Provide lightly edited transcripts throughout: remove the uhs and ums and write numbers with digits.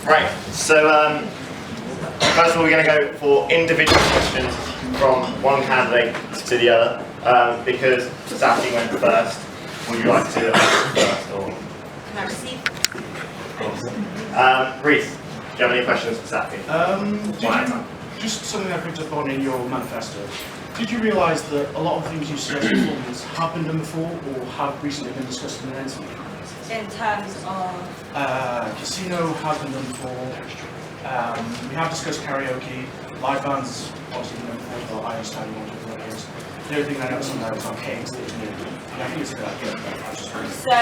Right, so first of all we're going to go for individual questions from one candidate to the other, because Sati went first. Would you like to ask first? Or? Can I receive? Reese, do you have any questions for Sati? Just something I picked up on in your manifesto. Did you realise that a lot of things you suggest performance have been done before or have recently been discussed in an interview? In terms of? Casino has been done before. We have discussed karaoke. Live bands obviously been done before, but I understand you want to do what it is. The other thing I noticed on there is arcades that is new. And I think it's a good idea. So,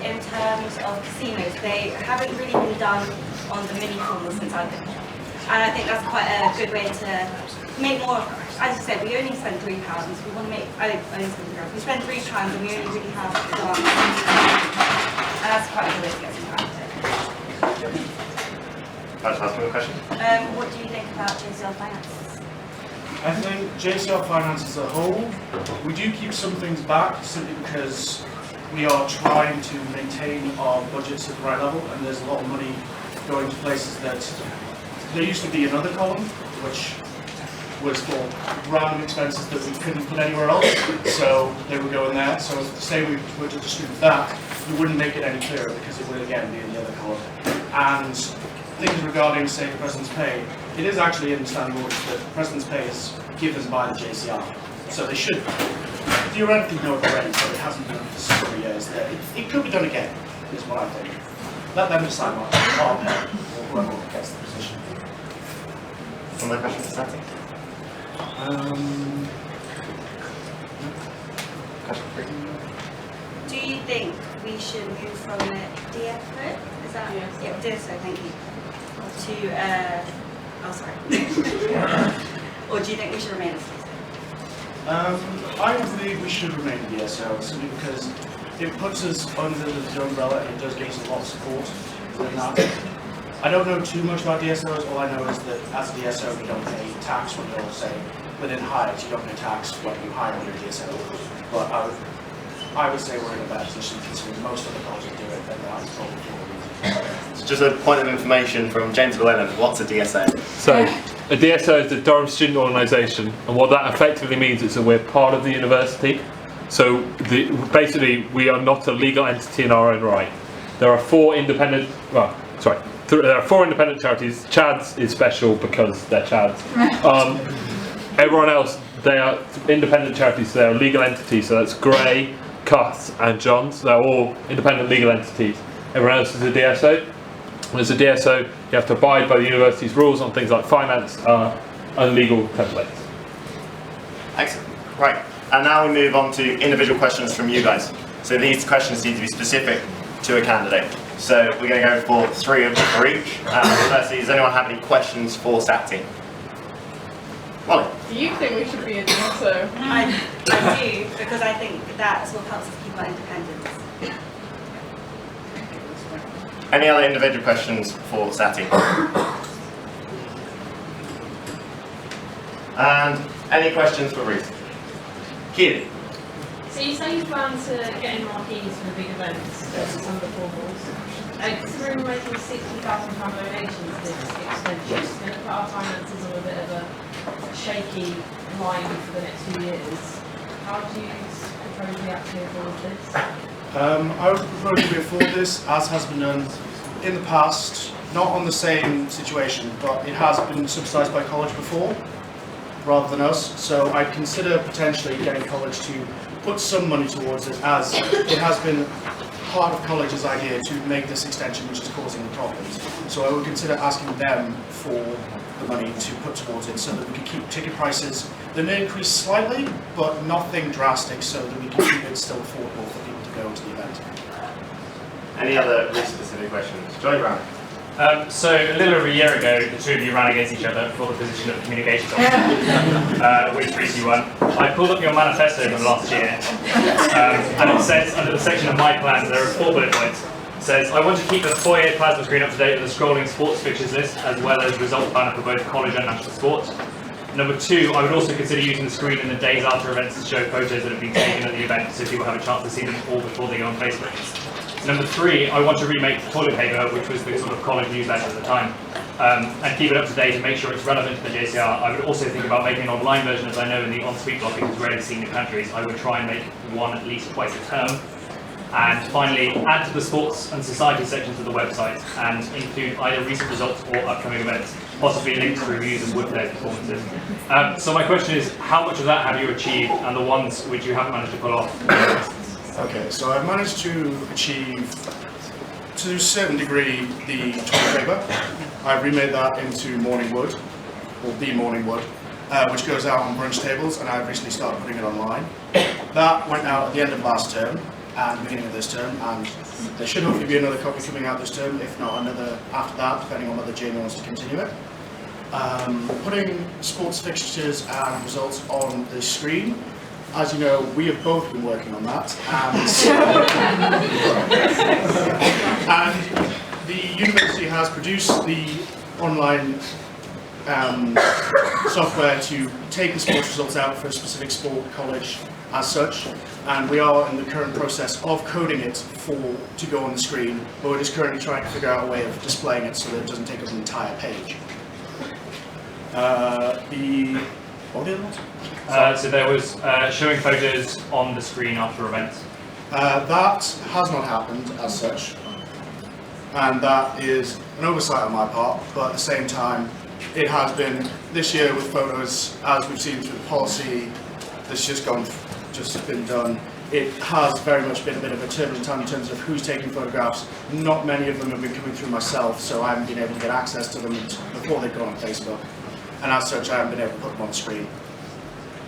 in terms of casinos, they haven't really been done on the mini corners since I've been here. And I think that's quite a good way to make more. As you said, we only spend £3. We want to make. I only spend £3. We spend £3 and we only really have one. And that's quite a good way to get some practice. Can I just ask you a question? What do you think about JCR Finance? I think JCR Finance as a whole, we do keep some things back simply because we are trying to maintain our budgets at the right level, and there's a lot of money going to places that there used to be another column which was for random expenses that we couldn't put anywhere else, so they would go in there. So say we were to distribute that, we wouldn't make it any clearer because it would again be in the other column. And things regarding, say, the President's pay, it is actually in the standing orders that the President's pay is given by the JCR. So they should theoretically know it already, but it hasn't been for several years. It could be done again, is what I think. Let them decide what our pay or whoever gets the position. Some other questions for Sati? Do you think we should move from the DFO? Is that? Yes. Yeah, DSO, thank you. To, oh sorry. Or do you think we should remain as DSO? I believe we should remain DSO simply because it puts us under the umbrella and it does give us a lot of support within that. I don't know too much about DSOs. All I know is that as a DSO, we don't pay tax when you're, say, within hires. You don't pay tax when you hire your DSO. But I would say we're in a better position considering most other colleges do it than that. So just a point of information from James Llewellyn, what's a DSO? So, a DSO is the Durham Student Organisation, and what that effectively means is that we're part of the university. So, basically, we are not a legal entity in our own right. There are four independent, there are four independent charities. Chad's is special because they're Chad's. Everyone else, they are independent charities, so they're a legal entity, so that's Gray, Cuss and Johns. They're all independent legal entities. Everyone else is a DSO. And as a DSO, you have to abide by the university's rules on things like finance and legal templates. Excellent. Right, and now we move on to individual questions from you guys. So these questions need to be specific to a candidate. So we're going to go for three for each. Firstly, does anyone have any questions for Sati? Molly? Do you think we should be a DSO? I do, because I think that's what helps us keep our independence. Any other individual questions for Sati? And any questions for Reese? Keely? So you say you plan to get in marquees for the big events and some of the formals. Considering we're making £60,000 donations this extension, it's going to put our finances on a bit of a shaky line for the next few years. How do you propose we actually avoid this? I would propose we afford this, as has been done in the past, not on the same situation, but it has been subsidised by college before, rather than us. So I'd consider potentially getting college to put some money towards it, as it has been part of college's idea to make this extension which is causing the problems. So I would consider asking them for the money to put towards it so that we can keep ticket prices. They may increase slightly, but nothing drastic, so that we can keep it still affordable for people to go to the event. Any other specific questions? Joy Brown? So a little over a year ago, the two of you ran against each other for the position of communications officer, which Reese you won. I pulled up your manifesto from last year, and it says under the section of my plans, there are 4 bullet points. It says, I want to keep the foyer plasma screen up to date with a scrolling sports fixtures list, as well as results planner for both college and national sports. Number 2, I would also consider using the screen in the days after events to show photos that have been taken at the event, so people have a chance to see them all before they go on Facebook. Number 3, I want to remake toilet paper, which was the sort of college newsletter at the time, and keep it up to date and make sure it's relevant to the JCR. I would also think about making an online version, as I know in the on-suite blocking is rarely seen in countries. I would try and make one at least twice a term. And finally, add to the sports and society sections of the website and include either recent results or upcoming events, possibly links to reviews and wood player performances. So my question is, how much of that have you achieved, and the ones which you haven't managed to pull off? Okay, so I've managed to achieve, to a certain degree, the toilet paper. I've remade that into morning wood, or the morning wood, which goes out on brunch tables, and I've recently started putting it online. That went out at the end of last term and beginning of this term, and there should hopefully be another copy coming out this term, if not another after that, depending on whether Jamie wants to continue it. Putting sports fixtures and results on the screen. As you know, we have both been working on that, and the university has produced the online software to take the sports results out for a specific sport college as such, and we are in the current process of coding it to go on the screen, but we're just currently trying to figure out a way of displaying it so that it doesn't take up an entire page. What were the other ones? So there was showing photos on the screen after events. That has not happened as such, and that is an oversight on my part, but at the same time, it has been this year with photos, as we've seen through the policy that's just been done. It has very much been a bit of a turbulent time in terms of who's taking photographs. Not many of them have been coming through myself, so I haven't been able to get access to them before they've gone on Facebook, and as such I haven't been able to put them on the screen.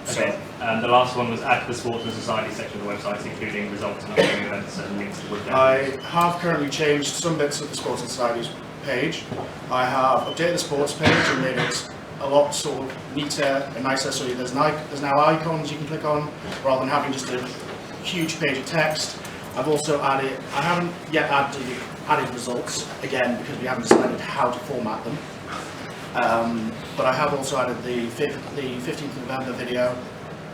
Okay, and the last one was add to the sports and society section of the website, including results and upcoming events and links to wood. I have currently changed some bits of the sports and societies page. I have updated the sports page and made it a lot sort of neater and nicer, so there's now icons you can click on rather than having just a huge page of text. I've also added, I haven't yet added results again because we haven't decided how to format them. But I have also added the 15th of November video,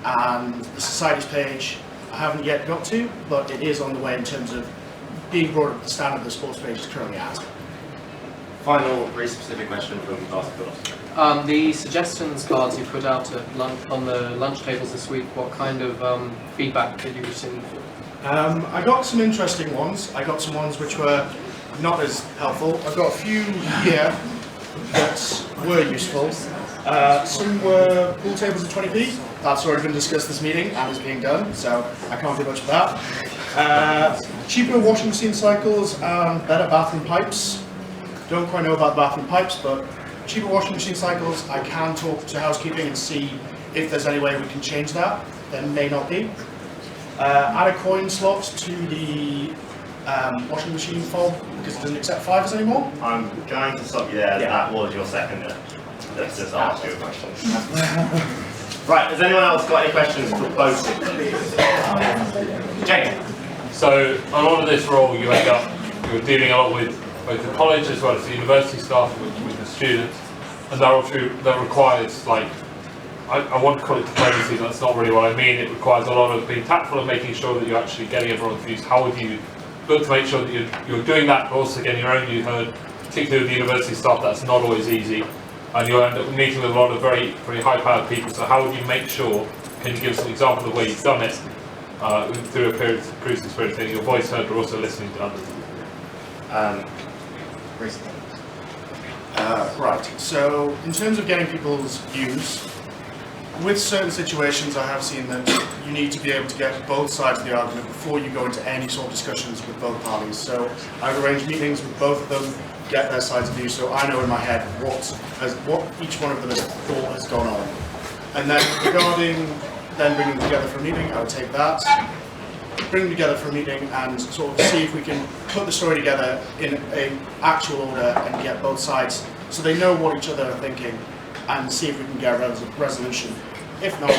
and the societies page I haven't yet got to, but it is on the way in terms of being brought up to the standard the sports page is currently at. Final, very specific question from Basketball. The suggestions cards you put out at on the lunch tables this week, what kind of feedback did you receive? I got some interesting ones. I got some ones which were not as helpful. I've got a few here that were useful. Some were pool tables at 20p. That's already been discussed this meeting and is being done, so I can't do much for that. Cheaper washing machine cycles and better bathroom pipes. Don't quite know about the bathroom pipes, but cheaper washing machine cycles, I can talk to housekeeping and see if there's any way we can change that. There may not be. Add a coin slot to the washing machine fob because it doesn't accept 5s anymore. I'm going to stop you there. Yeah. That was your second. Let's just ask you a question. Right, has anyone else got any questions for both of them? Jake. So a lot of this role you're dealing a lot with both the college as well as the university staff, with the students, and that requires, like, I want to call it diplomacy, that's not really what I mean. It requires a lot of being tactful and making sure that you're actually getting everyone's views. How would you look to make sure that you're doing that, but also getting your own view heard, particularly with the university staff? That's not always easy, and you'll end up meeting with a lot of very, very high-powered people. So how would you make sure, can you give us an example of the way you've done it through a period of previous experience, getting your voice heard, but also listening to others? Right, so in terms of getting people's views, with certain situations I have seen that you need to be able to get both sides of the argument before you go into any sort of discussions with both parties. So I've arranged meetings with both of them, get their sides of view, so I know in my head what each one of them has thought has gone on. And then regarding then bringing them together for a meeting, I would take that, bring them together for a meeting and sort of see if we can put the story together in an actual order and get both sides so they know what each other are thinking, and see if we can get a resolution. If not,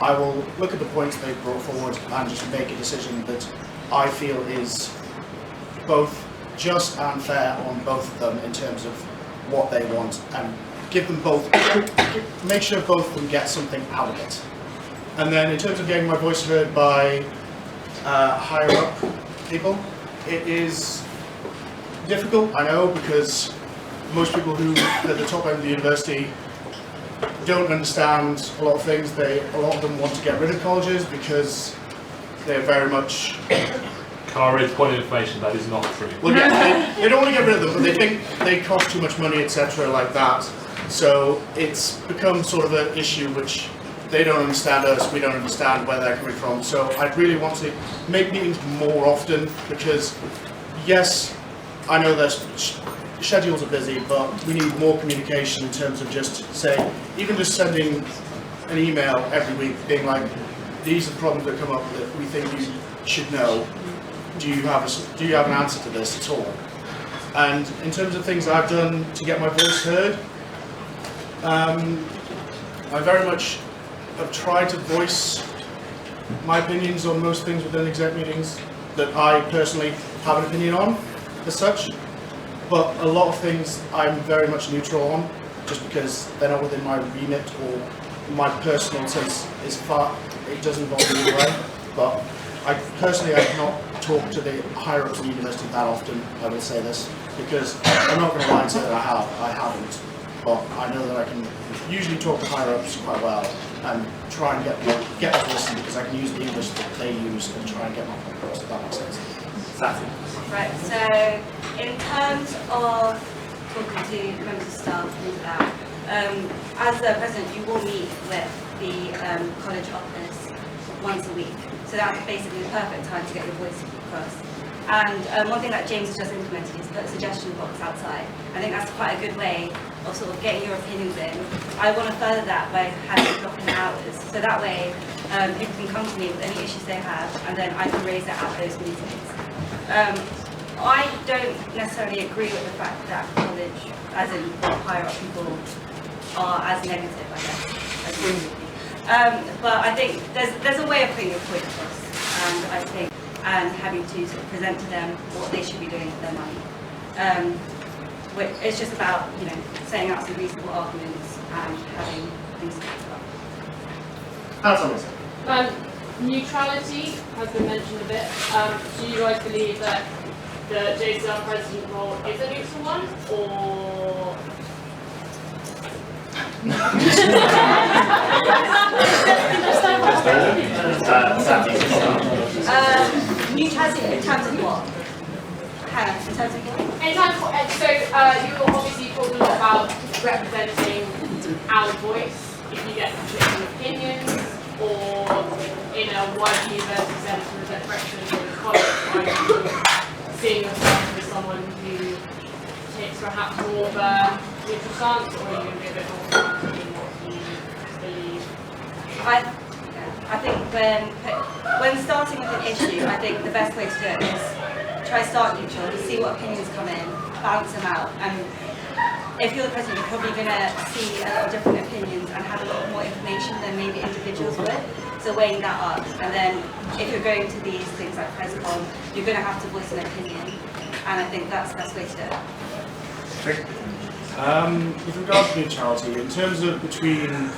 I will look at the points they've brought forward and just make a decision that I feel is both just and fair on both of them in terms of what they want, and give them both, make sure both of them get something out of it. And then in terms of getting my voice heard by higher up people, It is difficult, I know, because most people who are at the top end of the university don't understand a lot of things. A lot of them want to get rid of colleges because they're very much... Can I raise a point of information? That is not true. Well, yeah, they don't want to get rid of them, but they think they cost too much money, etc., like that. So it's become sort of an issue which they don't understand us, we don't understand where they're coming from. So I'd really want to make meetings more often because, yes, I know their schedules are busy, but we need more communication in terms of just saying, even just sending an email every week being like, these are the problems that come up that we think you should know. Do you have an answer to this at all? And in terms of things I've done to get my voice heard, I very much have tried to voice my opinions on most things within exec meetings that I personally have an opinion on, as such. But a lot of things I'm very much neutral on, just because they're not within my remit or my personal sense is far. It doesn't involve me in a way. But I have not talked to the higher ups in the university that often. I will say this because I'm not going to lie and say that I haven't. But I know that I can usually talk to higher ups quite well and try and get them to listen because I can use the English that they use and try and get my point across, if that makes sense. Sassy. Right, so in terms of talking to members of staff and things like that, as the president, you will meet with the college office once a week. So that's basically the perfect time to get your voice across. And one thing that James has just implemented is put a suggestion box outside. I think that's quite a good way of sort of getting your opinions in. I want to further that by having blocking hours. So that way people can come to me with any issues they have and then I can raise it at those meetings. I don't necessarily agree with the fact that college, as in higher up people, are as negative, I guess, as we would be. But I think there's a way of putting your point across, and having to sort of present to them what they should be doing with their money. It's just about, saying out some reasonable arguments and having things to talk about. That's amazing. Neutrality has been mentioned a bit. Do you guys believe that the JCR President role is a neutral one, or? Neutrality in terms of what? Hannah, in terms of what? In terms of, so you're obviously talking a lot about representing our voice. If you get conflicting opinions, or in a wider university sense, representing the college, are you seeing yourself as someone who takes perhaps more of a neutral stance, or are you going to be a bit more confident in what you believe? I think when starting with an issue, I think the best way to do it is try start neutral, see what opinions come in, balance them out, and if you're the president, you're probably going to see a lot of different opinions and have a lot more information than maybe individuals would. So weighing that up, and then if you're going to these things like PresCon, you're going to have to voice an opinion, and I think that's the best way to do it. With regard to neutrality, in terms of between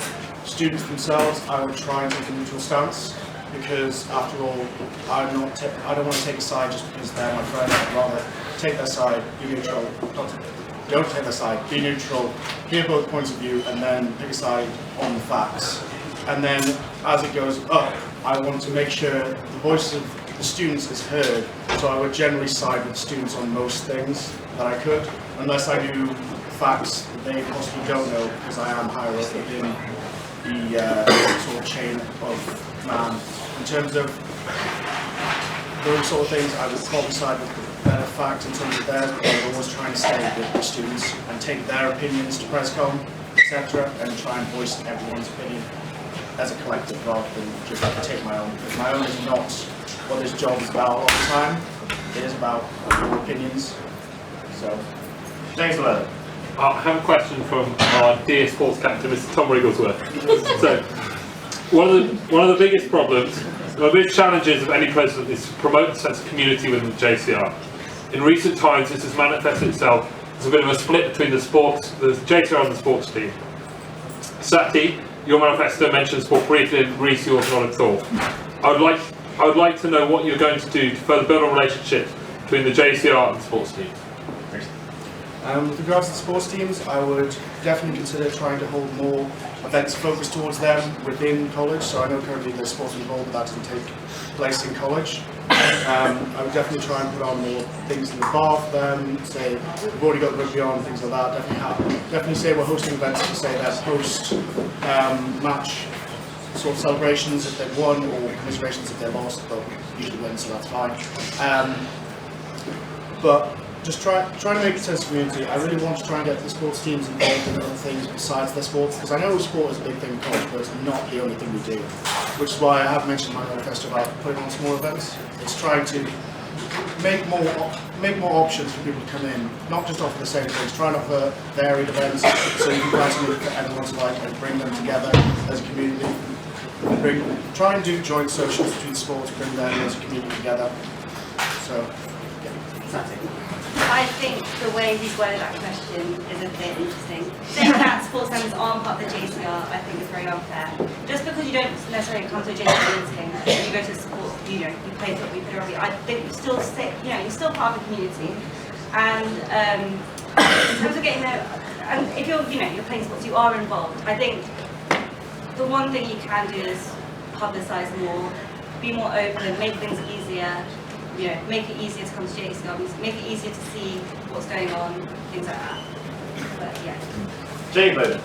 students themselves, I would try and take a neutral stance because, after all, I don't want to take a side just because they're my friend. I'd rather take their side, be neutral. Don't take their side, be neutral, hear both points of view, and then pick a side on the facts. And then, as it goes up, I want to make sure the voice of the students is heard. So I would generally side with students on most things that I could, unless I knew facts that they possibly don't know, because I am higher up in the sort of chain of command. In terms of those sort of things, I would probably side with the better facts in terms of theirs, but I would always try and stay with the students and take their opinions to PresCon, etc., and try and voice everyone's opinion as a collective rather than just take my own. Because my own is not what this job is about all the time. It is about your opinions. So, James Llewellyn. I have a question from our dear sports captain, Mr. Tom Wrigglesworth. So, one of the biggest problems, one of the biggest challenges of any president is to promote a sense of community within the JCR. In recent times, this has manifested itself as a bit of a split between the JCR and the sports team. Sati, your manifesto mentions sport briefly, and Reece, yours not at all. I would like to know what you're going to do to further build a relationship between between the JCR and the sports teams? With regards to the sports teams, I would definitely consider trying to hold more events focused towards them within college. So I know currently there's sports involved, but that doesn't take place in college. I would definitely try and put on more things in the bar for them. Say we've already got rugby on, things like that. Definitely say we're hosting events to say that post match sort of celebrations if they've won, or commiserations if they lost. But usually win, so that's fine. But just try to make a sense of community. I really want to try and get the sports teams involved in other things besides their sports, because I know sport is a big thing in college, but it's not the only thing we do. Which is why I have mentioned my manifesto about putting on small events. It's trying to make more options for people to come in, not just offer the same things. Try and offer varied events so you can find something for everyone to like and bring them together as a community. Try and do joint socials between sports, bring them as a community together. So, yeah, that's it. I think the way he's worded that question is a bit interesting. Saying that sports centres aren't part of the JCR, I think is very unfair. Just because you don't necessarily come to a JCR meeting, you go to sport, you play football, you play rugby, I think you're still you're still part of the community. And in terms of getting there, and if you're playing sports, you are involved. I think the one thing you can do is publicise more, be more open, make things easier. Make it easier to come to JCR, make it easier to see what's going on, things like that. But yeah. David.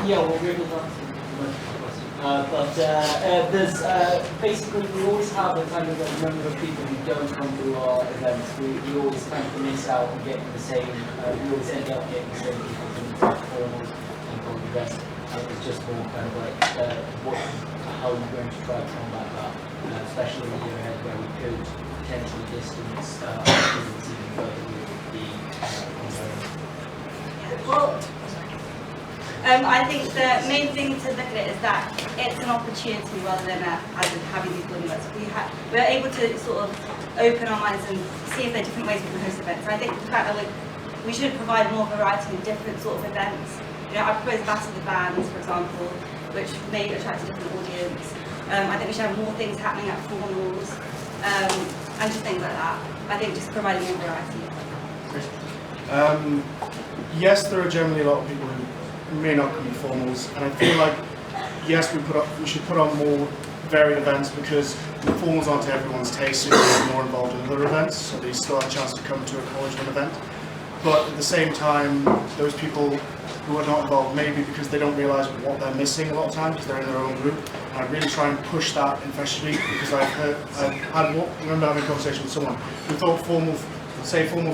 Yeah, well, we're able to answer most of the questions. There's basically we always have a kind of a number of people who don't come to our events. We always kind of miss out on getting the same. We always end up getting the same people from the formal people the rest. And it's just more kind of like how are you going to try to combat that? Especially in the year ahead where we could potentially distance students even further with the Well, I think the main thing to look at it is that it's an opportunity rather than having these building events. We're able to sort of open our minds and see if there are different ways we can host events. And I think the fact that we should provide more variety of different sort of events. I propose Battle of the Bands, for example, which may attract a different audience. I think we should have more things happening at formals, and just things like that. I think just providing more variety. Yes, there are generally a lot of people who may not come to formals, and I feel like yes, we should put on more varied events because the formals aren't to everyone's taste, so you're more involved in other events, so they still have a chance to come to a college event. But at the same time, those people who are not involved maybe because they don't realise what they're missing a lot of times because they're in their own group. And I really try and push that in Fresh Week because I remember having a conversation with someone who thought formals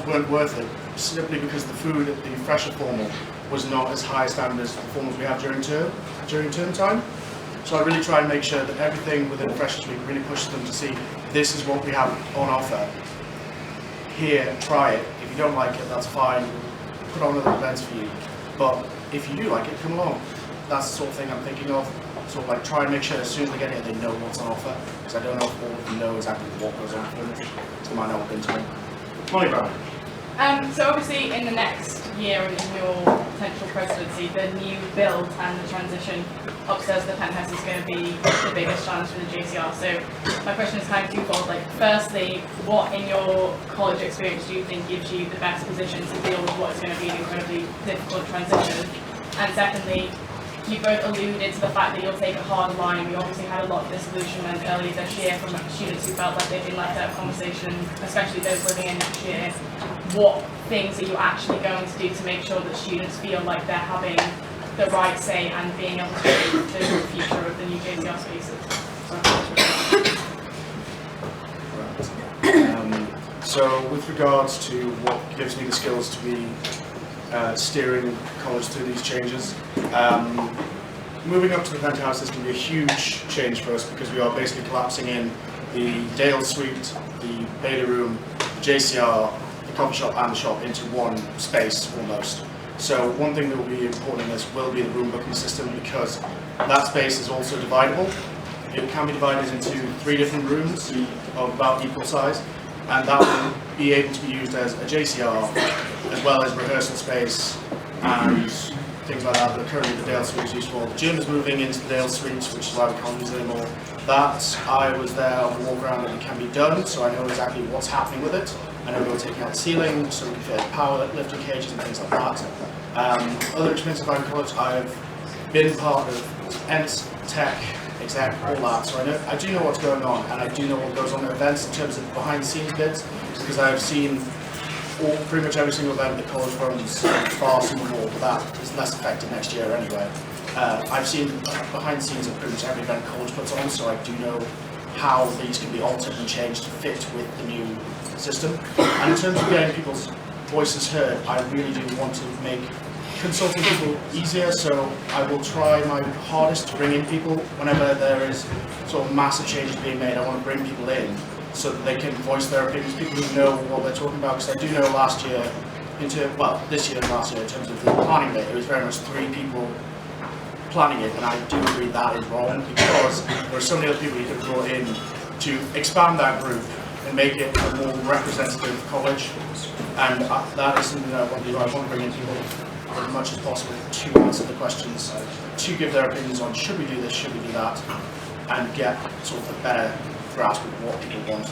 weren't worth it simply because the food at the fresher formal was not as high standard as the formals we have during term time. So I really try and make sure that everything within Freshers Week really pushes them to see this is what we have on offer. Here, try it. If you don't like it, that's fine. Put on other events for you. But if you do like it, come along. That's the sort of thing I'm thinking of. Sort of like try and make sure as soon as they get here, they know what's on offer. Because I don't know if all of them know exactly what goes on for them. They might not have been to it. Molly Brown. So obviously in the next year in your potential presidency, the new build and the transition upstairs to the penthouse is going to be the biggest challenge for the JCR. So my question is kind of twofold. Like, firstly, what in your college experience do you think gives you the best position to deal with what is going to be an incredibly difficult transition? And secondly, you both alluded to the fact that you'll take a hard line. We obviously had a lot of disillusionment earlier this year from students who felt like they've been left out of conversation, especially those living in next year. What things are you actually going to do to make sure that students feel like they're having the right say and being able to shape the future of the new JCR spaces? So with regards to what gives me the skills to be steering college through these changes, moving up to the penthouse is going to be a huge change for us because we are basically collapsing in the Dale Suite, the Beta Room, the JCR, the coffee shop and the shop into one space almost. So one thing that will be important in this will be the room booking system because that space is also dividable. It can be divided into 3 different rooms of about equal size, and that will be able to be used as a JCR as well as rehearsal space and things like that. But currently the Dale Suite is used for. The gym is moving into the Dale Suite, which is why we can't use it anymore. That I was there on the walk around and it can be done, so I know exactly what's happening with it. I know they were taking out the ceiling, so we fit power lifting cages and things like that. Other experiences around college, I've been part of ENTS, tech, exec, all that, so I do know what's going on, and I do know what goes on at events in terms of behind the scenes bits, because I've seen pretty much every single event the college runs far some more, but that is less effective next year anyway. I've seen behind the scenes of pretty much every event college puts on, so I do know how these can be altered and changed to fit with the new system. And in terms of getting people's voices heard, I really do want to make consulting people easier, so I will try my hardest to bring in people whenever there is sort of massive changes being made. I want to bring people in so that they can voice their opinions, people who know what they're talking about, because I do know last year, this year and last year in terms of the planning bit, it was very much 3 people planning it, and I do agree that is wrong, because there are so many other people you could have brought in to expand that group and make it a more representative college, and that is something that I want to do. I want to bring in people as much as possible to answer the questions, to give their opinions on should we do this, should we do that, and get sort of a better grasp of what people want.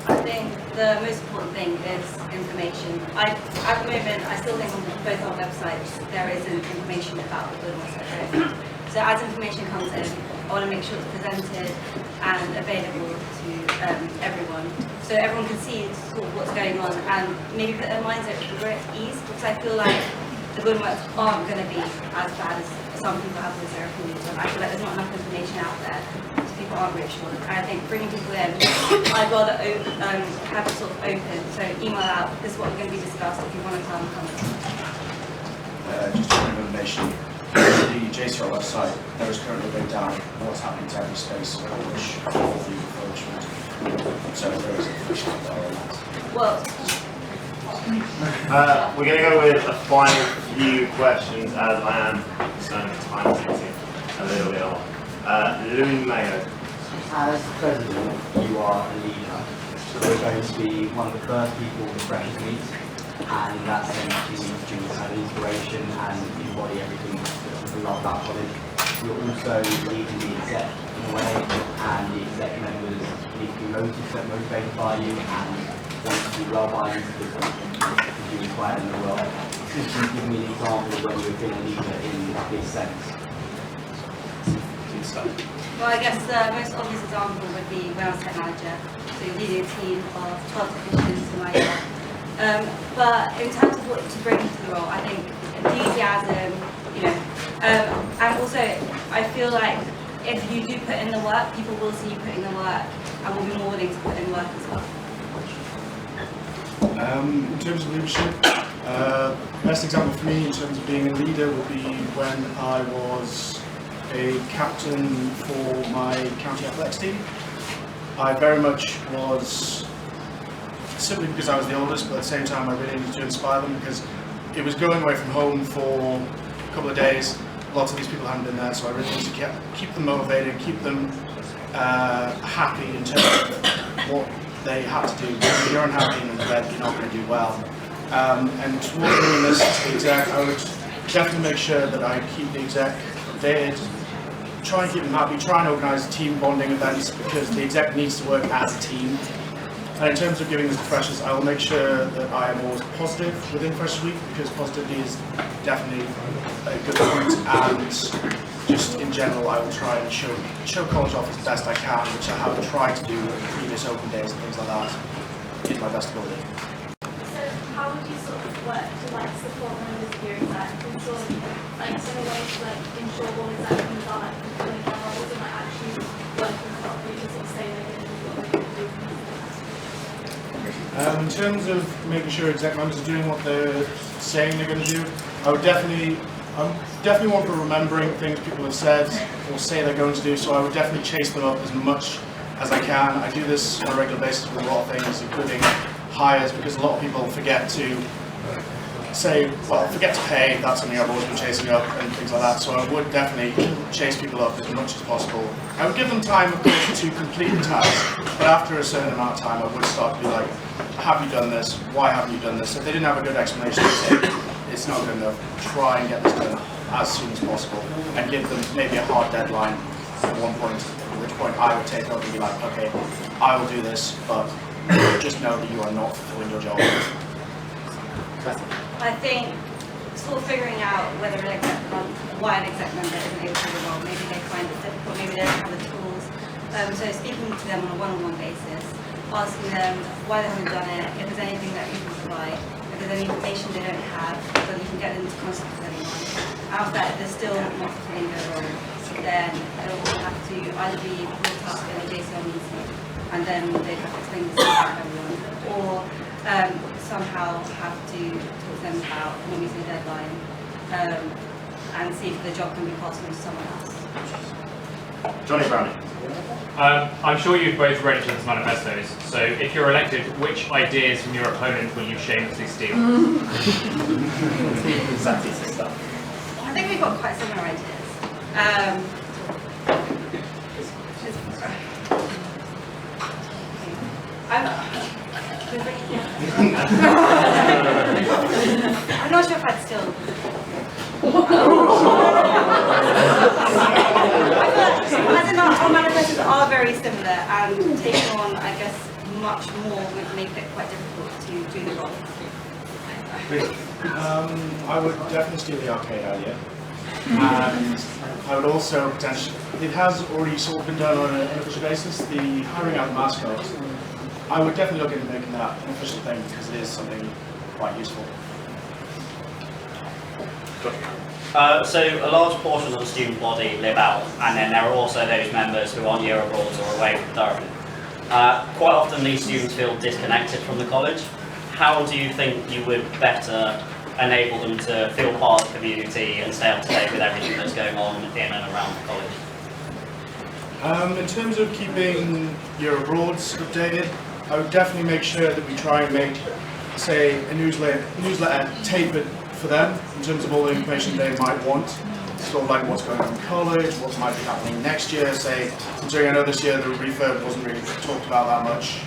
I think the most important thing is information. At the moment, I still think on both our websites there isn't information about the good and what's going on. So as information comes in, I want to make sure it's presented and available to everyone, so everyone can see sort of what's going on and maybe put their minds at ease, because I feel like the good works aren't going to be as bad as some people have with their opinions on. I feel like there's not enough information out there, so people aren't reassured. And I think bringing people in, I'd rather have it sort of open, so email out, this is what we're going to be discussed, if you want to come. Just for information, the JCR website, there is currently a breakdown of what's happening to every space, which all the refurbishment. So there is information out there on that. Well, we're going to go with a final few questions, as I am concerned time sitting a little bit on. Louis Mayo. As president, you are a leader. So we're going to be one of the first people the freshers meet, and in that sense you need to have inspiration and embody everything that we love about college. You're also leading the exec in a way, and the exec members need to be motivated by you and want to do well by you because you require in the world. Could you give me an example of when you've been a leader in this sense? well, I guess the most obvious example would be when I was tech manager, so leading a team of 12 technicians in my year. But in terms of what to bring to the role, I think enthusiasm, and also I feel like if you do put in the work, people will see you putting the work and will be more willing to put in work as well. In terms of leadership, best example for me in terms of being a leader would be when I was a captain for my county athletics team. I very much was, simply because I was the oldest, but at the same time I really needed to inspire them, because it was going away from home for a couple of days. Lots of these people hadn't been there, so I really needed to keep them motivated, keep them happy in terms of what they had to do. If you're unhappy in an event, you're not going to do well. And towards doing this to the exec, I would definitely make sure that I keep the exec updated, try and keep them happy, try and organise team bonding events, because the exec needs to work as a team. And in terms of giving this to freshers, I will make sure that I am always positive within Freshers Week, because positivity is definitely a good point, and just in general I will try and show college off as best I can, which I have tried to do in previous open days and things like that, in my best ability. So how would you sort of work to support members of your exec and sort of is there a way to ensure all exec members are fulfilling their roles and actually working properly to sort of say they're going to do what they're going to do? In terms of making sure exec members are doing what they're saying they're going to do, I would definitely one for remembering things people have said or say they're going to do, so I would definitely chase them up as much as I can. I do this on a regular basis with a lot of things, including hires, because a lot of people forget to pay. That's something I've always been chasing up and things like that, so I would definitely chase people up as much as possible. I would give them time, of course, to complete the task, but after a certain amount of time I would start to be like, have you done this? Why haven't you done this? If they didn't have a good explanation, I'd say, it's not good enough. Try and get this done as soon as possible and give them maybe a hard deadline at one point, at which point I would take over and be like, okay, I will do this, but just know that you are not fulfilling your job. I think sort of figuring out whether why an exec member isn't able to do the role. Maybe they find it difficult, maybe they don't have the tools. So speaking to them on a one-on-one basis, asking them why they haven't done it, if there's anything that you can provide, if there's any information they don't have, so you can get them into contact with anyone. After that, if they're still not fulfilling their role, then it will have to either be brought up in a JCR meeting, and then they have to explain the system to everyone, or somehow have to talk to them about not meeting a deadline, and see if the job can be passed on to someone else. Johnny Browning. I'm sure you've both read each other's manifestos, so if you're elected, which ideas from your opponent will you shamelessly steal? I think we've got quite similar ideas. I'm not sure if I'd still. I think our manifestos are very similar, and taking on, I guess, much more would make it quite difficult to do the role. I would definitely steal the arcade idea, and I would also potentially, it has already sort of been done on an unofficial basis, the hiring out the mascots. I would definitely look into making that an official thing, because it is something quite useful. So a large portion of the student body live out, and then there are also those members who are on year abroad or away from Durham. Quite often these students feel disconnected from the college. How do you think you would better enable them to feel part of the community and stay up to date with everything that's going on in and around the college? In terms of keeping year abroad updated, I would definitely make sure that we try and make, say, a newsletter tapered for them in terms of all the information they might want, sort of like what's going on in college, what might be happening next year. Say, considering I know this year the refurb wasn't really talked about that much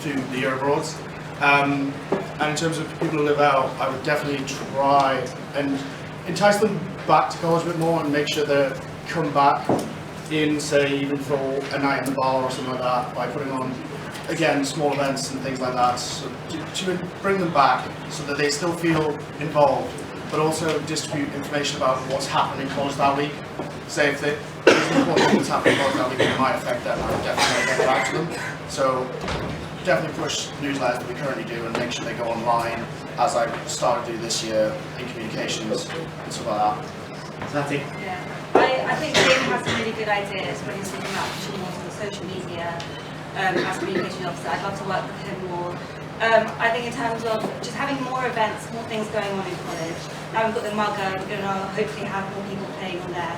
through the year abroads. And in terms of people who live out, I would definitely try and entice them back to college a bit more and make sure they come back in, say, even for a night in the bar or something like that, by putting on, again, small events and things like that, so to bring them back so that they still feel involved, but also distribute information about what's happening in college that week. Say if there's important things happening in college that week that might affect them, I would definitely get back to them. So definitely push newsletters that we currently do and make sure they go online, as I started to do this year in communications and stuff like that. Yeah, I think Jim has some really good ideas when he's thinking about pushing more to the social media as communication officer. I'd love to work with him more. I think in terms of just having more events, more things going on in college. Now we've got the mugger, we're going to hopefully have more people playing on there.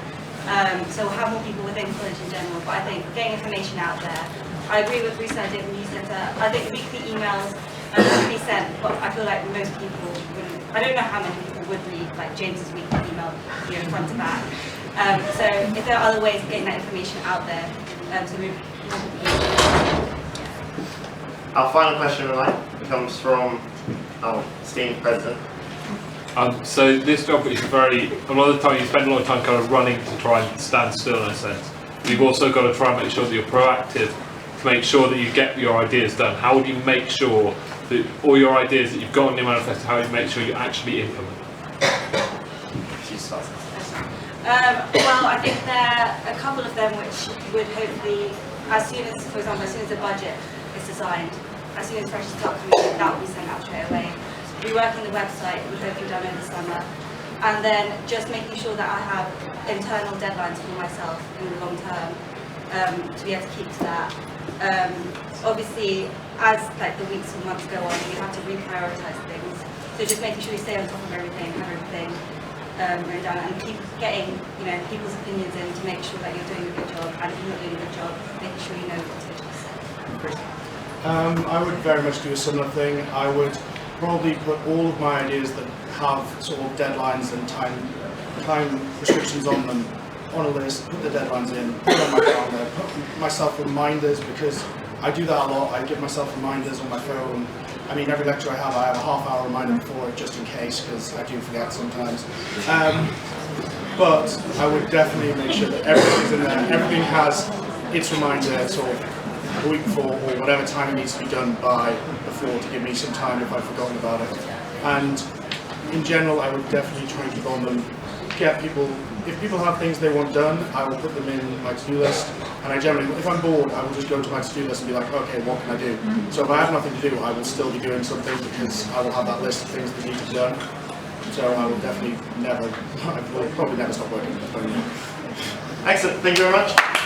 So we'll have more people within college in general, but I think getting information out there. I agree with Bruce and I did the newsletter. I think weekly emails should be sent, but I feel like most people wouldn't. I don't know how many people would read like James's weekly email, front to back. So if there are other ways of getting that information out there, to move. Our final question tonight comes from our esteemed president. So this job is a lot of the time you spend a lot of time kind of running to try and stand still in a sense. You've also got to try and make sure that you're proactive to make sure that you get your ideas done. How would you make sure that all your ideas that you've got in your manifesto, how do you make sure you actually implement them? Well, I think there are a couple of them which would hopefully, as soon as, for example, as soon as the budget is designed, as soon as freshers start coming in, that will be sent out straight away. Rework on the website would hopefully be done over the summer. And then just making sure that I have internal deadlines for myself in the long term to be able to keep to that. Obviously, as like the weeks and months go on, you have to reprioritize things. So just making sure you stay on top of everything, have everything written down, and keep getting people's opinions in to make sure that you're doing a good job, and if you're not doing a good job, making sure you know what to say. I would very much do a similar thing. I would probably put all of my ideas that have sort of deadlines and time restrictions on them on a list, put the deadlines in, put it on my calendar, put myself reminders, because I do that a lot. I give myself reminders on my phone. I mean, every lecture I have a half-hour reminder before it, just in case, because I do forget sometimes. but I would definitely make sure that everything's in there. Everything has its reminder sort of a week before or whatever time it needs to be done by before to give me some time if I've forgotten about it. And in general, I would definitely try and keep on them. Get people, if people have things they want done, I will put them in my to-do list. And I generally, if I'm bored, I will just go to my to-do list and be like, okay, what can I do? So if I have nothing to do, I will still be doing something because I will have that list of things that need to be done. So I will definitely never, I will probably never stop working. Excellent, thank you very much.